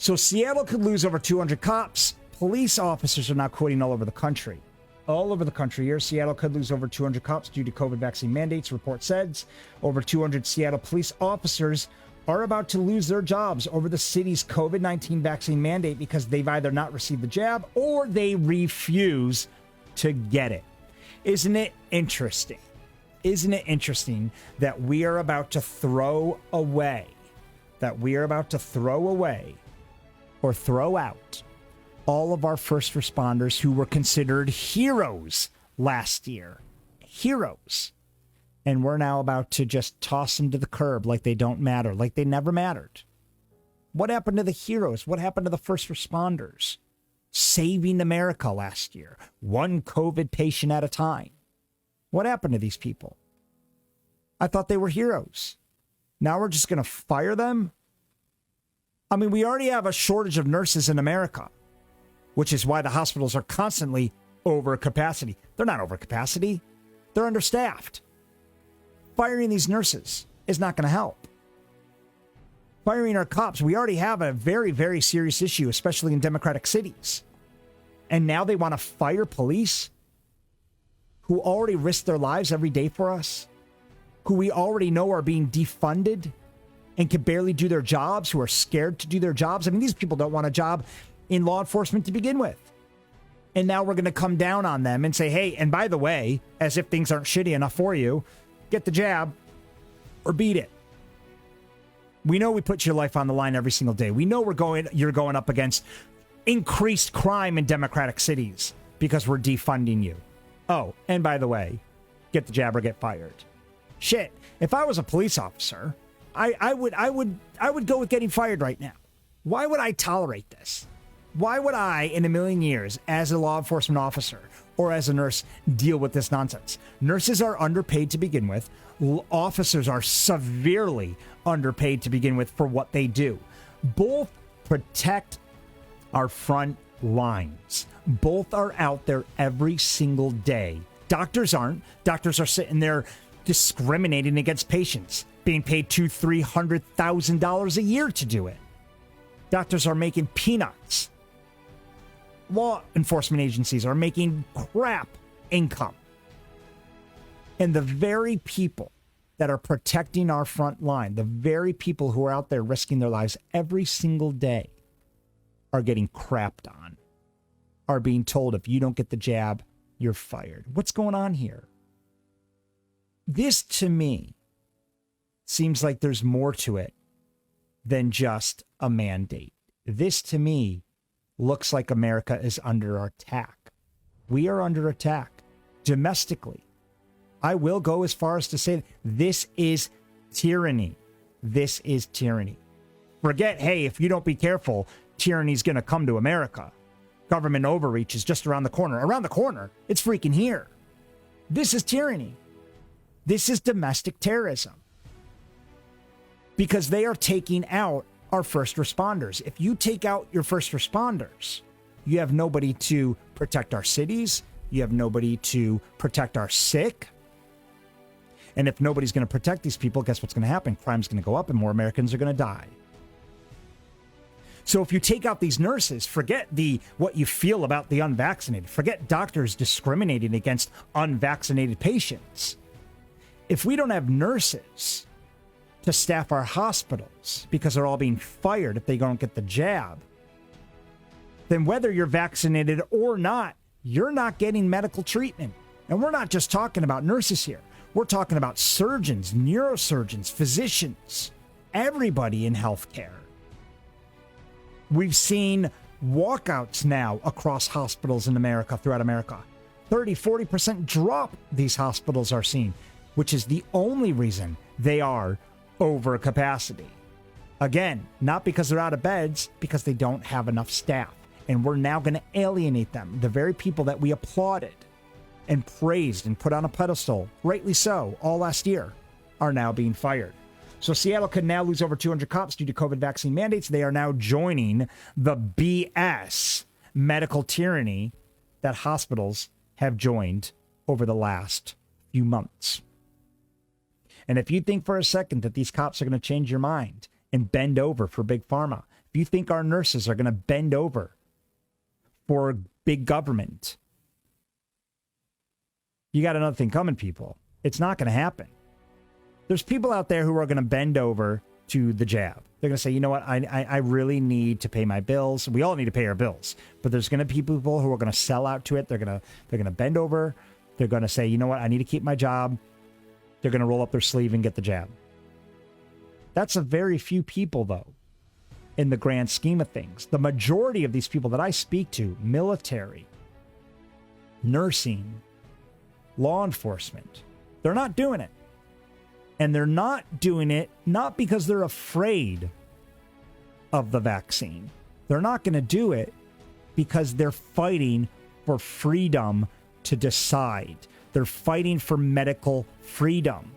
So Seattle could lose over 200 cops. Police officers are now quitting all over the country. All over the country here, Seattle could lose over 200 cops due to COVID vaccine mandates, report says. Over 200 Seattle police officers are about to lose their jobs over the city's COVID-19 vaccine mandate because they've either not received the jab or they refuse to get it. Isn't it interesting? Isn't it interesting that we are about to throw away, or throw out all of our first responders who were considered heroes last year? Heroes. And we're now about to just toss them to the curb like they don't matter, like they never mattered. What happened to the heroes? What happened to the first responders? Saving America last year, one COVID patient at a time. What happened to these people? I thought they were heroes. Now we're just going to fire them? I mean, we already have a shortage of nurses in America, which is why the hospitals are constantly over capacity. They're not over capacity. They're understaffed. Firing these nurses is not going to help. Firing our cops, we already have a very, very serious issue, especially in democratic cities. And now they want to fire police who already risk their lives every day for us, who we already know are being defunded and can barely do their jobs, who are scared to do their jobs. I mean, these people don't want a job in law enforcement to begin with. And now we're going to come down on them and say, hey, and by the way, as if things aren't shitty enough for you, get the jab or beat it. We know we put your life on the line every single day. We know you're going up against increased crime in democratic cities because we're defunding you. Oh, and by the way, get the jab or get fired. Shit, if I was a police officer, I would go with getting fired right now. Why would I tolerate this? Why would I, in a million years, as a law enforcement officer or as a nurse, deal with this nonsense? Nurses are underpaid to begin with. Officers are severely underpaid to begin with for what they do. Both protect our front lines. Both are out there every single day. Doctors aren't. Doctors are sitting there discriminating against patients, being paid $200,000-$300,000 a year to do it. Doctors are making peanuts. Law enforcement agencies are making crap income. And the very people that are protecting our front line, the very people who are out there risking their lives every single day, are getting crapped on, are being told if you don't get the jab, you're fired. What's going on here? This, to me, seems like there's more to it than just a mandate. This, to me, looks like America is under attack. We are under attack domestically. I will go as far as to say this is tyranny. This is tyranny. Forget, hey, if you don't be careful, tyranny's going to come to America. Government overreach is just around the corner. Around the corner, it's freaking here. This is tyranny. This is domestic terrorism. Because they are taking out our first responders. If you take out your first responders, you have nobody to protect our cities. You have nobody to protect our sick. And if nobody's going to protect these people, guess what's going to happen? Crime's going to go up and more Americans are going to die. So if you take out these nurses, forget what you feel about the unvaccinated. Forget doctors discriminating against unvaccinated patients. If we don't have nurses to staff our hospitals because they're all being fired if they don't get the jab, then whether you're vaccinated or not, you're not getting medical treatment. And we're not just talking about nurses here. We're talking about surgeons, neurosurgeons, physicians, everybody in healthcare. We've seen walkouts now across hospitals in America, throughout America. 30-40% drop these hospitals are seeing, which is the only reason they are over capacity. Again, not because they're out of beds, because they don't have enough staff. And we're now going to alienate them. The very people that we applauded and praised and put on a pedestal, rightly so, all last year, are now being fired. So Seattle could now lose over 200 cops due to COVID vaccine mandates. They are now joining the BS medical tyranny that hospitals have joined over the last few months. And if you think for a second that these cops are going to change your mind and bend over for Big Pharma, if If you think our nurses are going to bend over for big government, you got another thing coming, people. It's not going to happen. There's people out there who are going to bend over to the jab. They're going to say, you know what, I really need to pay my bills. We all need to pay our bills. But there's going to be people who are going to sell out to it. They're going to bend over. They're going to say, you know what, I need to keep my job. They're going to roll up their sleeve and get the jab. That's a very few people, though, in the grand scheme of things. The majority of these people that I speak to, military, nursing, law enforcement, they're not doing it. And they're not doing it not because they're afraid of the vaccine. They're not going to do it because they're fighting for freedom to decide. They're fighting for medical freedom.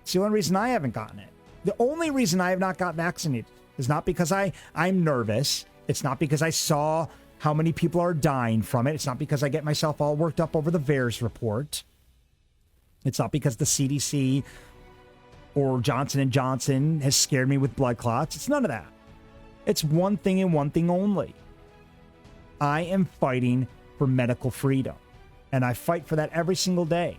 It's the only reason I haven't gotten it. The only reason I have not got vaccinated is not because I'm nervous. It's not because I saw how many people are dying from it. It's not because I get myself all worked up over the VAERS report. It's not because the CDC or Johnson & Johnson has scared me with blood clots. It's none of that. It's one thing and one thing only. I am fighting for medical freedom. And I fight for that every single day.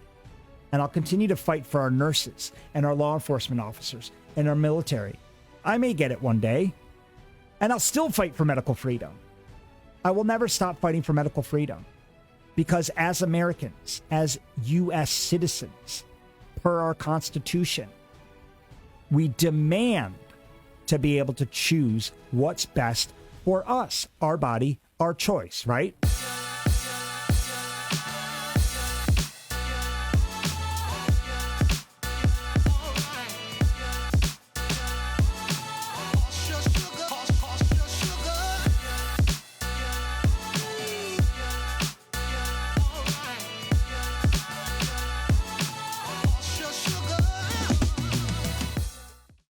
And I'll continue to fight for our nurses and our law enforcement officers and our military. I may get it one day. And I'll still fight for medical freedom. I will never stop fighting for medical freedom. Because as Americans, as U.S. citizens, per our Constitution, we demand to be able to choose what's best for us, our body, our choice, right?